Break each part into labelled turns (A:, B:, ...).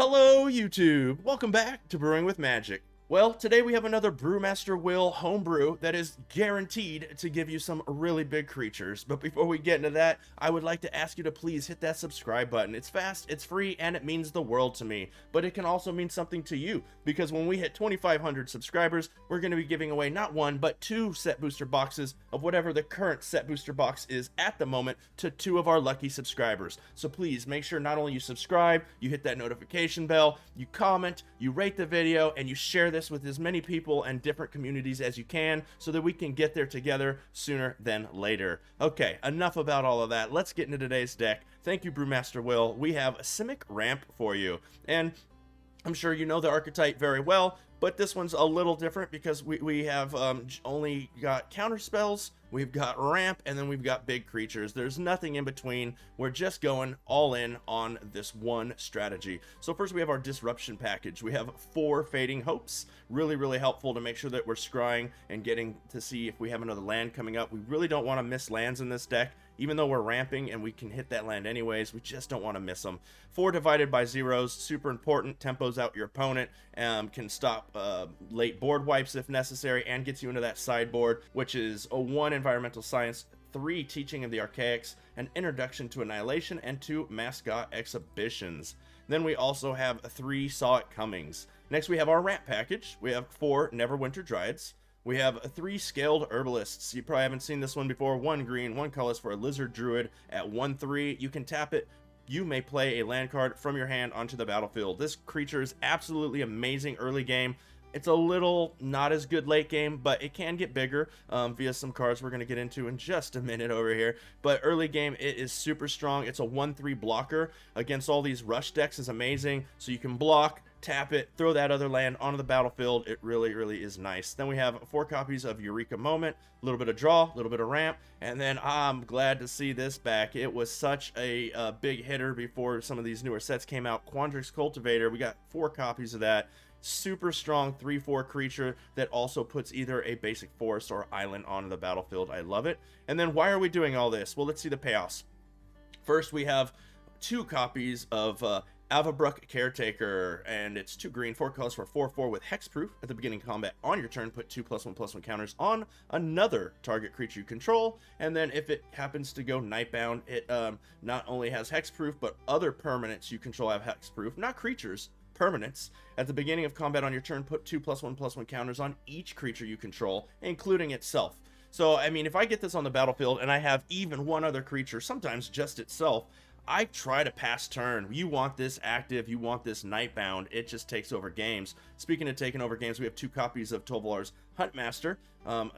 A: Hello YouTube! Welcome back to Brewing with Magic. Well, today we have another Brewmaster Will homebrew that is guaranteed to give you some really big creatures. But before we get into that, I would like to ask you to please hit that subscribe button. It's fast, it's free, and it means the world to me. But it can also mean something to you, because when we hit 2,500 subscribers, we're going to be giving away not one, but 2 set booster boxes of whatever the current set booster box is at the moment to 2 of our lucky subscribers. So please make sure not only you subscribe, you hit that notification bell, you comment, you rate the video, and you share this with as many people and different communities as you can so that we can get there together sooner than later. Okay, enough about all of that. Let's get into today's deck. Thank you, Brewmaster Will. We have a Simic ramp for you, and I'm sure you know the archetype very well, but this one's a little different because we have only got counter spells, we've got ramp, and then we've got big creatures. There's nothing in between. We're just going all in on this one strategy. So first we have our disruption package. We have 4 Fading Hopes. Really helpful to make sure that we're scrying and getting to see if we have another land coming up. We really don't want to miss lands in this deck. Even though we're ramping and we can hit that land anyways, we just don't want to miss them. 4 divided by zeros, super important. Tempos out your opponent, can stop late board wipes if necessary, and gets you into that sideboard, which is a 1 environmental science, 3 teaching of the archaics, an introduction to annihilation, and 2 mascot exhibitions. Then we also have 3 Saw It Comings. Next we have our ramp package. We have 4 Neverwinter Dryads. We have 3 Scaled Herbalists. You probably haven't seen this one before. 1 green, 1 colorless for a Lizard Druid at 1/3. You can tap it. You may play a land card from your hand onto the battlefield. This creature is absolutely amazing early game. It's a little not as good late game, but it can get bigger via some cards we're going to get into in just a minute over here. But early game, it is super strong. It's a 1/3 blocker against all these rush decks is amazing. So you can block, tap it, throw that other land onto the battlefield. It really is nice. Then we have 4 copies of Eureka Moment, a little bit of draw, a little bit of ramp, and then I'm glad to see this back. It was such a big hitter before some of these newer sets came out. Quandrix Cultivator, we got 4 copies of that. Super strong 3/4 creature that also puts either a basic forest or island onto the battlefield. I love it. And then why are we doing all this? Well, let's see the payoffs. First, we have 2 copies of Avabruck Caretaker, and it's 2 green, 4 colors for 4/4 with hexproof. At the beginning of combat on your turn, put 2 +1/+1 counters on another target creature you control, and then if it happens to go Nightbound, it not only has hexproof, but other permanents you control have hexproof, not creatures, permanents. At the beginning of combat on your turn, put 2 +1/+1 counters on each creature you control, including itself. So, I mean, if I get this on the battlefield and I have even 1 other creature, sometimes just itself, I try to pass turn. You want this active, you want this Nightbound, it just takes over games. Speaking of taking over games, we have 2 copies of Tovolar's Huntmaster.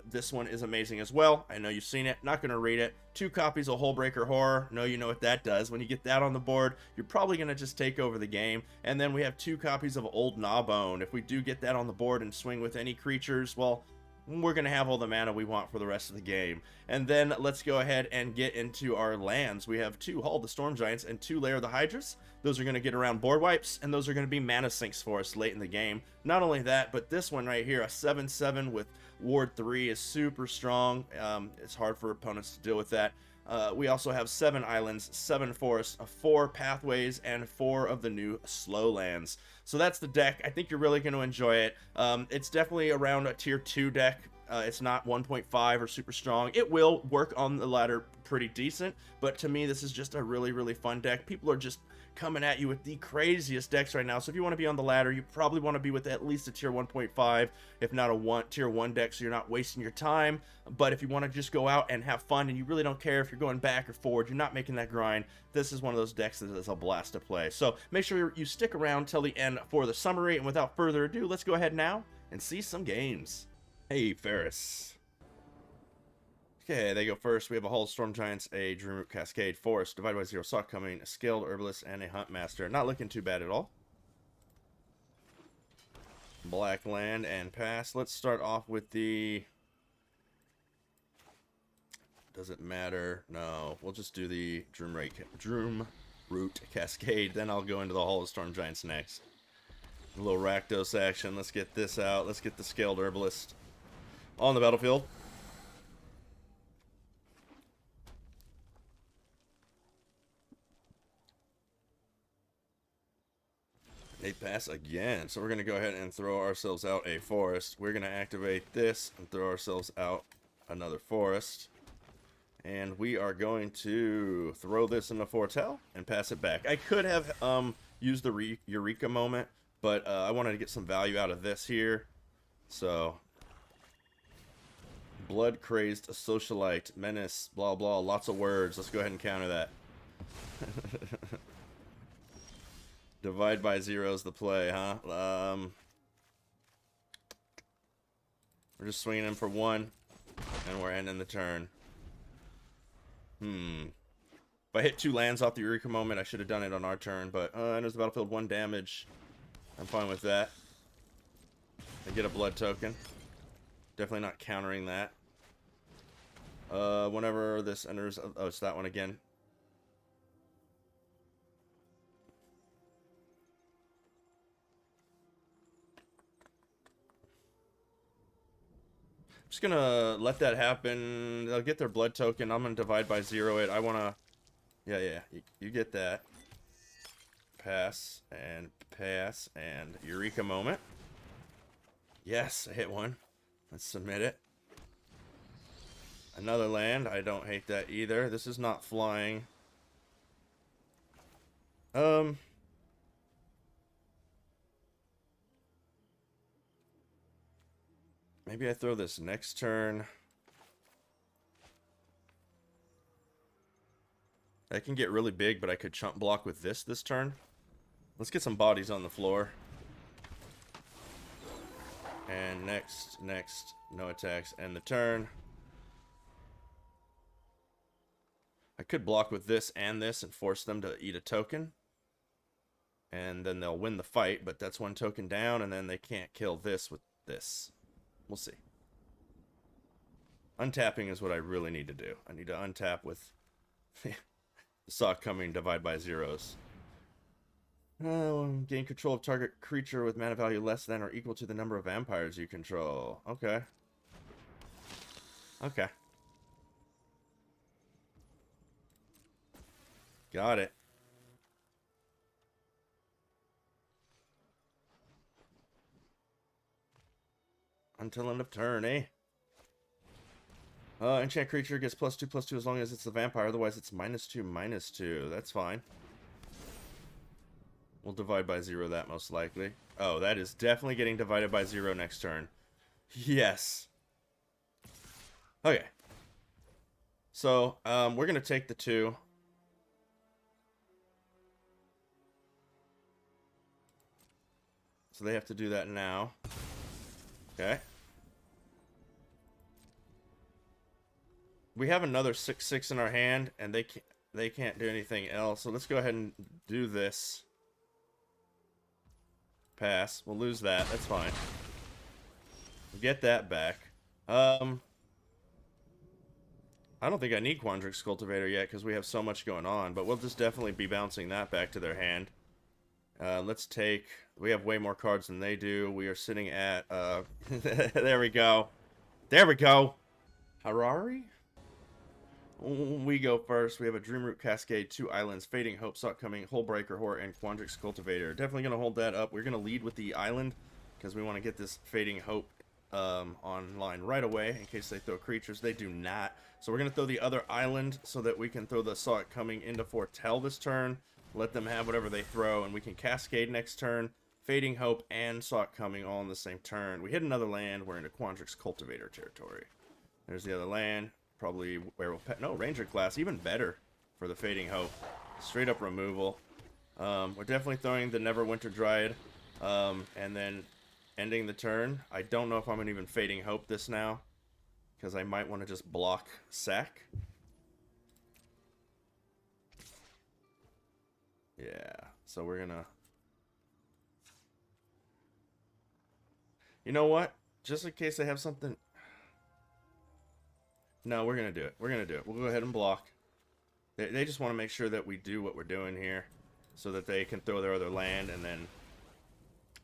A: This one is amazing as well. I know you've seen it, not going to read it. 2 copies of Hullbreaker Horror. No, you know what that does. When you get that on the board, you're probably going to just take over the game. And then we have 2 copies of Old Gnawbone. If we do get that on the board and swing with any creatures, well, we're going to have all the mana we want for the rest of the game. And then let's go ahead and get into our lands. We have 2 Hall of the Storm Giants and 2 Lair of the Hydras. Those are going to get around board wipes, and those are going to be mana sinks for us late in the game. Not only that, but this one right here, a 7/7 with Ward 3 is super strong. It's hard for opponents to deal with that. We also have 7 islands, 7 forests, 4 pathways, and 4 of the new slow lands. So that's the deck. I think you're really going to enjoy it. It's definitely around a tier 2 deck. It's not 1.5 or super strong. It will work on the ladder pretty decent, but to me this is just a really fun deck. People are just coming at you with the craziest decks right now, so if you want to be on the ladder, you probably want to be with at least a tier 1.5, if not a tier 1 deck, so you're not wasting your time. But if you want to just go out and have fun and you really don't care if you're going back or forward, you're not making that grind, this is one of those decks that is a blast to play. So make sure you stick around till the end for the summary, and without further ado, let's go ahead now and see some games. Hey Ferris. Okay, they go first. We have a Hall of Storm Giants, a Dreamroot Cascade, Forest, divided by 0, Saw It Coming, a Scaled Herbalist, and a Huntmaster. Not looking too bad at all. Black land and pass. Let's start off with the... Doesn't matter. No, we'll just do the Dreamroot Cascade. Then I'll go into the Hall of Storm Giants next. A little Rakdos action. Let's get this out. Let's get the Scaled Herbalist on the battlefield. They pass again. So we're going to go ahead and throw ourselves out a forest. We're going to activate this and throw ourselves out another forest. And we are going to throw this in the foretell and pass it back. I could have used the Eureka moment, but I wanted to get some value out of this here. So, blood crazed socialite, menace, blah blah, lots of words. Let's go ahead and counter that. Divide by zero is the play, huh? We're just swinging in for one, and we're ending the turn. If I hit 2 lands off the Eureka moment, I should have done it on our turn, but enters the battlefield 1 damage. I'm fine with that. I get a blood token. Definitely not countering that. Whenever this enters... Oh, it's that one again. Just gonna let that happen. They'll get their blood token. I'm gonna divide by 0 it. I wanna... Yeah. You get that. Pass and Eureka moment. Yes, I hit one. Let's submit it. Another land. I don't hate that either. This is not flying. Maybe I throw this next turn. I can get really big, but I could chump block with this turn. Let's get some bodies on the floor. And next, no attacks, end the turn. I could block with this and force them to eat a token. And then they'll win the fight, but that's 1 token down, and then they can't kill this with this. We'll see. Untapping is what I really need to do. I need to untap with the saw coming, divide by zeros. Gain control of target creature with mana value less than or equal to the number of vampires you control. Okay. Okay. Got it. Until end of turn, eh? Enchant creature gets +2/+2 as long as it's the vampire. Otherwise, it's -2/-2. That's fine. We'll divide by 0 that most likely. Oh, that is definitely getting divided by 0 next turn. Yes. Okay. So, we're going to take the 2. So they have to do that now. Okay. We have another 6/6 in our hand, and they can't do anything else. So let's go ahead and do this. Pass. We'll lose that. That's fine. We'll get that back. I don't think I need Quandrix Cultivator yet because we have so much going on, but we'll just definitely be bouncing that back to their hand. Let's take... We have way more cards than they do. We are sitting at... there we go. There we go! Harari? We go first. We have a Dreamroot Cascade, 2 islands, Fading Hope, Sought Coming, Hullbreaker, Horror, and Quandrix Cultivator. Definitely going to hold that up. We're going to lead with the island because we want to get this Fading Hope online right away in case they throw creatures. They do not. So we're going to throw the other island so that we can throw the Sought Coming into Foretell this turn. Let them have whatever they throw, and we can Cascade next turn. Fading Hope and Sought Coming all in the same turn. We hit another land. We're into Quandrix Cultivator territory. There's the other land. Probably Werewolf Pet. No, Ranger class. Even better for the Fading Hope. Straight up removal. We're definitely throwing the Neverwinter Dryad. And then ending the turn. I don't know if I'm going to even Fading Hope this now. Because I might want to just block sack. Yeah. So we're going to... You know what? Just in case they have something... No, we're going to do it. We're going to do it. We'll go ahead and block. They just want to make sure that we do what we're doing here. So that they can throw their other land and then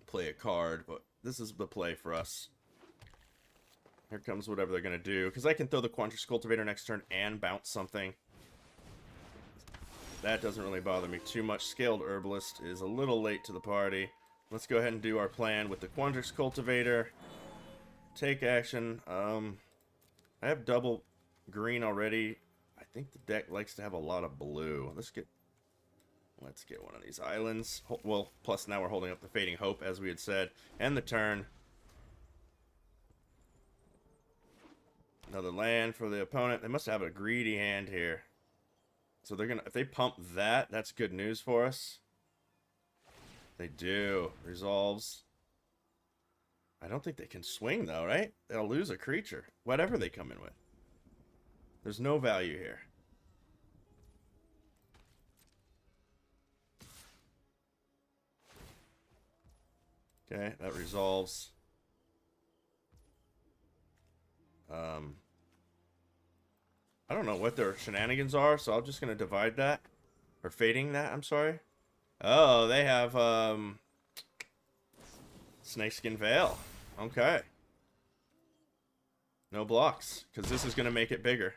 A: play a card. But this is the play for us. Here comes whatever they're going to do. Because I can throw the Quandrix Cultivator next turn and bounce something. That doesn't really bother me too much. Scaled Herbalist is a little late to the party. let's go ahead and do our plan with the Quandrix Cultivator. Take action. I have double green already. I think the deck likes to have a lot of blue. Let's get one of these islands. Well, plus now we're holding up the Fading Hope, as we had said. End the turn. Another land for the opponent. They must have a greedy hand here. So they're gonna, if they pump that, that's good news for us. They do. Resolves. I don't think they can swing though, right? They'll lose a creature. Whatever they come in with. There's no value here. Okay, that resolves. I don't know what their shenanigans are, so I'm just going to divide that. Or fading that, I'm sorry. Oh, they have, Snakeskin Veil. Okay. No blocks, because this is going to make it bigger.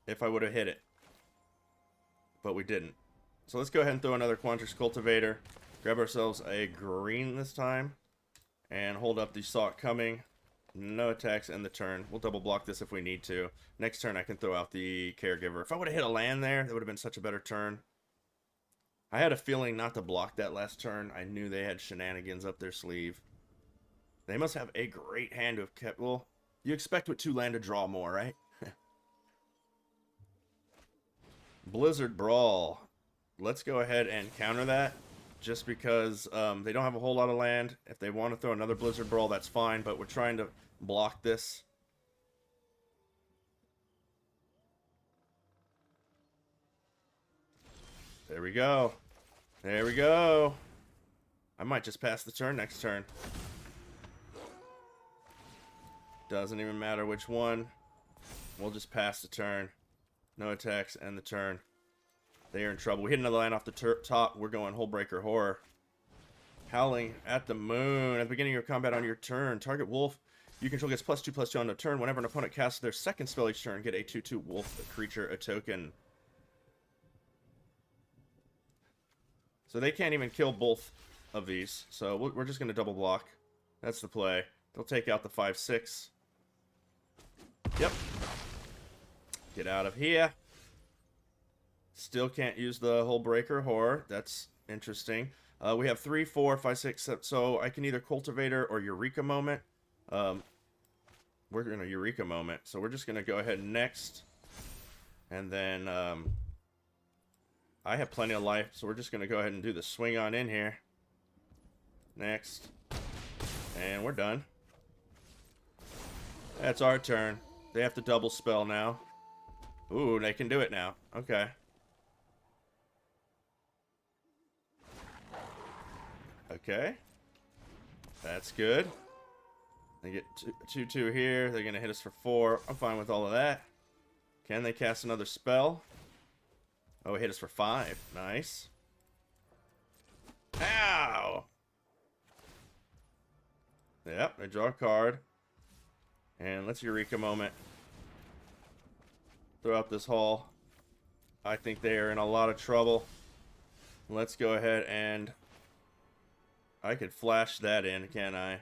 A: If I would have hit it. But we didn't. So let's go ahead and throw another Quandrix Cultivator. Grab ourselves a green this time. And hold up the Salt Coming. No attacks in the turn. We'll double block this if we need to. Next turn I can throw out the Caregiver. If I would have hit a land there, that would have been such a better turn. I had a feeling not to block that last turn. I knew they had shenanigans up their sleeve. They must have a great hand to have kept... Well, you expect with 2 land to draw more, right? Blizzard Brawl. Let's go ahead and counter that. Just because they don't have a whole lot of land. If they want to throw another Blizzard Brawl, that's fine. But we're trying to block this. There we go. There we go. I might just pass the turn next turn. Doesn't even matter which one. We'll just pass the turn. No attacks, end the turn. They are in trouble. We hit another land off the top. We're going Hullbreaker Horror. Howling at the Moon. At the beginning of your combat on your turn, target wolf you control gets +2/+2 on the turn. Whenever an opponent casts their second spell each turn, get a 2/2 wolf creature, a token. So they can't even kill both of these. So we're just going to double block. That's the play. They'll take out the 5/6. Yep. Get out of here. Still can't use the Hullbreaker Horror. That's interesting. We have 3, 4, 5, 6, 7. So I can either Cultivator or Eureka Moment. We're going to Eureka Moment. So we're just going to go ahead next. And then I have plenty of life. So we're just going to go ahead and do the swing on in here. Next. And we're done. That's our turn. They have to double spell now. Ooh, they can do it now. Okay. Okay. That's good. They get 2/2 here. They're going to hit us for 4. I'm fine with all of that. Can they cast another spell? Oh, it hit us for 5. Nice. Ow! Yep, they draw a card. And let's Eureka Moment. Throw out this hall. I think they are in a lot of trouble. Let's go ahead and... I could flash that in, can't I?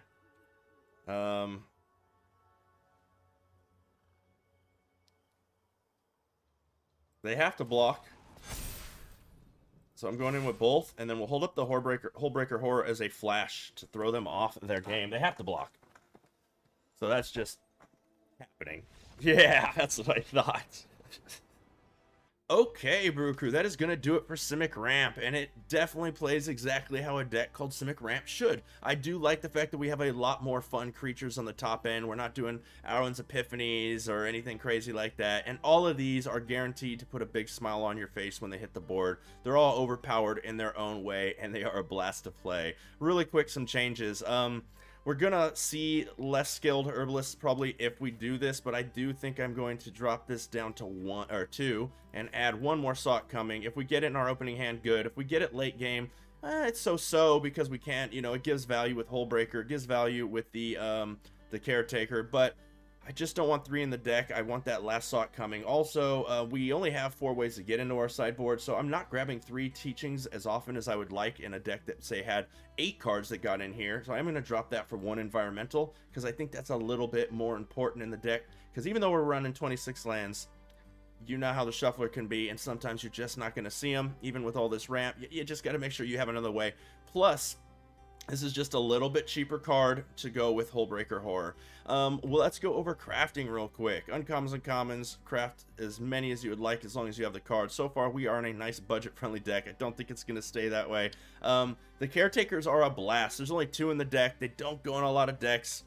A: They have to block. So I'm going in with both, and then we'll hold up the Hullbreaker Horror as a flash to throw them off their game. They have to block. So that's just happening. Yeah, that's what I thought. Okay, Brew Crew, that is going to do it for Simic Ramp, and it definitely plays exactly how a deck called Simic Ramp should. I do like the fact that we have a lot more fun creatures on the top end. We're not doing Aaron's Epiphanies or anything crazy like that, and all of these are guaranteed to put a big smile on your face when they hit the board. They're all overpowered in their own way, and they are a blast to play. Really quick, some changes. We're gonna see less skilled herbalists probably if we do this, but I do think I'm going to drop this down to 1 or 2 and add 1 more Salt Coming. If we get it in our opening hand, good. If we get it late game, it's so-so because we can't, you know, it gives value with Hullbreaker, it gives value with the Caretaker, but I just don't want 3 in the deck. I want that last Sought coming. Also, we only have 4 ways to get into our sideboard, so I'm not grabbing 3 teachings as often as I would like in a deck that, say, had 8 cards that got in here. So I'm going to drop that for 1 environmental, because I think that's a little bit more important in the deck. Because even though we're running 26 lands, you know how the shuffler can be, and sometimes you're just not going to see them. Even with all this ramp, you just got to make sure you have another way. Plus, this is just a little bit cheaper card to go with Hullbreaker Horror. Well, let's go over crafting real quick. Uncommons and commons, craft as many as you would like as long as you have the card. So far, we are in a nice budget-friendly deck. I don't think it's going to stay that way. The Caretakers are a blast. There's only 2 in the deck. They don't go in a lot of decks.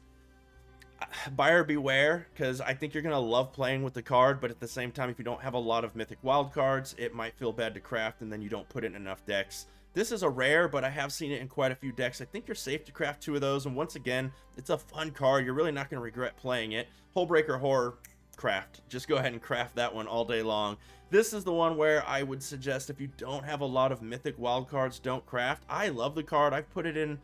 A: Buyer beware, because I think you're going to love playing with the card, but at the same time, if you don't have a lot of mythic wild cards, it might feel bad to craft, and then you don't put it in enough decks. This is a rare, but I have seen it in quite a few decks. I think you're safe to craft 2 of those, and once again, it's a fun card. You're really not going to regret playing it. Hullbreaker Horror, craft. Just go ahead and craft that one all day long. This is the one where I would suggest if you don't have a lot of mythic wild cards, don't craft. I love the card. I've put it in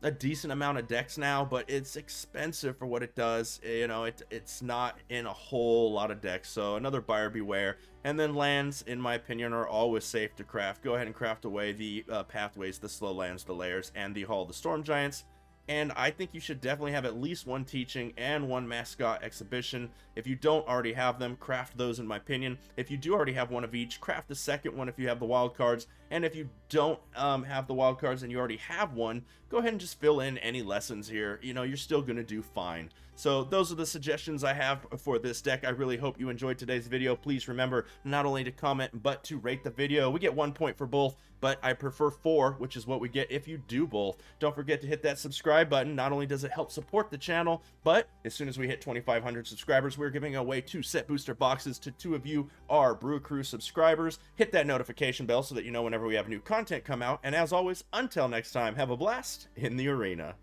A: a decent amount of decks now, but it's expensive for what it does. You know, it's not in a whole lot of decks, so another buyer beware. And then lands, in my opinion, are always safe to craft. Go ahead and craft away the pathways, the slow lands, the layers, and the Hall of the Storm Giants. And I think you should definitely have at least 1 teaching and 1 mascot exhibition. If you don't already have them, craft those, in my opinion. If you do already have 1 of each, craft the second one if you have the wild cards. And if you don't have the wild cards and you already have 1, go ahead and just fill in any lessons here. You know, you're still going to do fine. So those are the suggestions I have for this deck. I really hope you enjoyed today's video. Please remember not only to comment, but to rate the video. We get 1 point for both, but I prefer 4, which is what we get if you do both. Don't forget to hit that subscribe button. Not only does it help support the channel, but as soon as we hit 2,500 subscribers, we're giving away 2 set booster boxes to 2 of you, our Brew Crew subscribers. Hit that notification bell so that you know whenever we have new content come out. And as always, until next time, have a blast in the arena.